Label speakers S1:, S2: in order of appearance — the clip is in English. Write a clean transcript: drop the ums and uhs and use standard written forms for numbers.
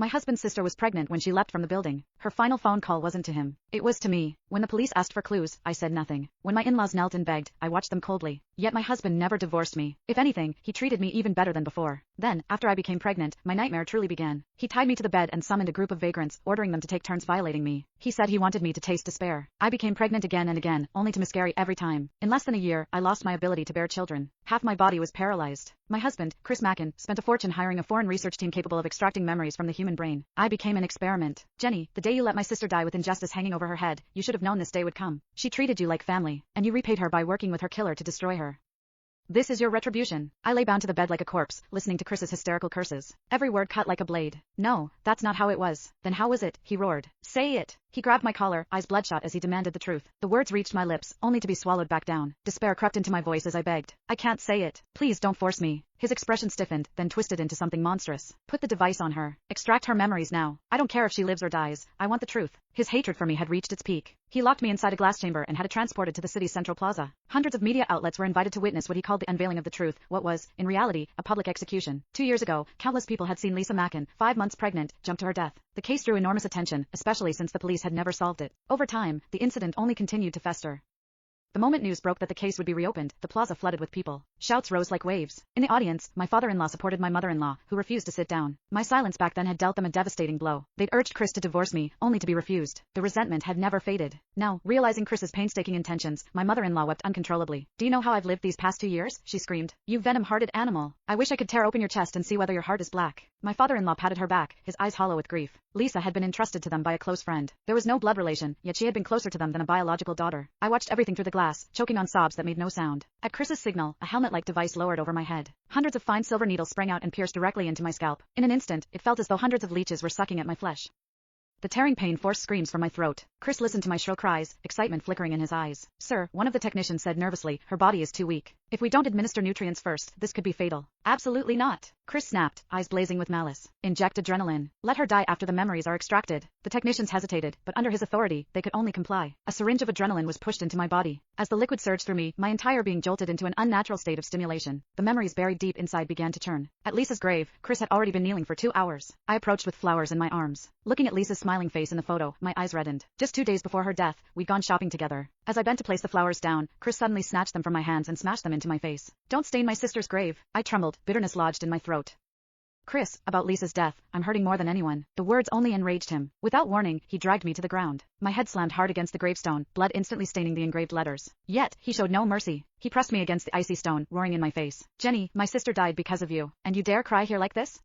S1: My husband's sister was pregnant when she left from the building. Her final phone call wasn't to him. It was to me. When the police asked for clues, I said nothing. When my in-laws knelt and begged, I watched them coldly. Yet my husband never divorced me. If anything, he treated me even better than before. Then, after I became pregnant, my nightmare truly began. He tied me to the bed and summoned a group of vagrants, ordering them to take turns violating me. He said he wanted me to taste despair. I became pregnant again and again, only to miscarry every time. In less than a year, I lost my ability to bear children. Half my body was paralyzed. My husband, Chris Mackin, spent a fortune hiring a foreign research team capable of extracting memories from the human brain. I became an experiment. Jenny, the day you let my sister die with injustice hanging over her head, you should have known this day would come. She treated you like family, and you repaid her by working with her killer to destroy her. This is your retribution. I lay bound to the bed like a corpse, listening to Chris's hysterical curses. Every word cut like a blade. No, that's not how it was. Then how was it? He roared. Say it. He grabbed my collar, eyes bloodshot as he demanded the truth. The words reached my lips, only to be swallowed back down. Despair crept into my voice as I begged. I can't say it. Please don't force me. His expression stiffened, then twisted into something monstrous. Put the device on her. Extract her memories now. I don't care if she lives or dies. I want the truth. His hatred for me had reached its peak. He locked me inside a glass chamber and had it transported to the city's central plaza. Hundreds of media outlets were invited to witness what he called the unveiling of the truth, what was, in reality, a public execution. 2 years ago, countless people had seen Lisa Mackin, 5 months pregnant, jump to her death. The case drew enormous attention, especially since the police had never solved it. Over time, the incident only continued to fester. The moment news broke that the case would be reopened, the plaza flooded with people. Shouts rose like waves. In the audience, my father-in-law supported my mother-in-law, who refused to sit down. My silence back then had dealt them a devastating blow. They'd urged Chris to divorce me, only to be refused. The resentment had never faded. Now, realizing Chris's painstaking intentions, my mother-in-law wept uncontrollably. Do you know how I've lived these past 2 years? She screamed. You venom-hearted animal. I wish I could tear open your chest and see whether your heart is black. My father-in-law patted her back, his eyes hollow with grief. Lisa had been entrusted to them by a close friend. There was no blood relation, yet she had been closer to them than a biological daughter. I watched everything through the glass, choking on sobs that made no sound. At Chris's signal, a helmet-like device lowered over my head. Hundreds of fine silver needles sprang out and pierced directly into my scalp. In an instant, it felt as though hundreds of leeches were sucking at my flesh. The tearing pain forced screams from my throat. Chris listened to my shrill cries, excitement flickering in his eyes. Sir, one of the technicians said nervously, her body is too weak. If we don't administer nutrients first, this could be fatal. Absolutely not. Chris snapped, eyes blazing with malice. Inject adrenaline. Let her die after the memories are extracted. The technicians hesitated, but under his authority, they could only comply. A syringe of adrenaline was pushed into my body. As the liquid surged through me, my entire being jolted into an unnatural state of stimulation. The memories buried deep inside began to churn. At Lisa's grave, Chris had already been kneeling for 2 hours. I approached with flowers in my arms. Looking at Lisa's smiling face in the photo, my eyes reddened. Just 2 days before her death, we'd gone shopping together. As I bent to place the flowers down, Chris suddenly snatched them from my hands and smashed them into my face. Don't stain my sister's grave. I trembled, bitterness lodged in my throat. Chris, about Lisa's death, I'm hurting more than anyone. The words only enraged him. Without warning, he dragged me to the ground. My head slammed hard against the gravestone, blood instantly staining the engraved letters. Yet, he showed no mercy. He pressed me against the icy stone, roaring in my face. Jenny, my sister died because of you, and you dare cry here like this?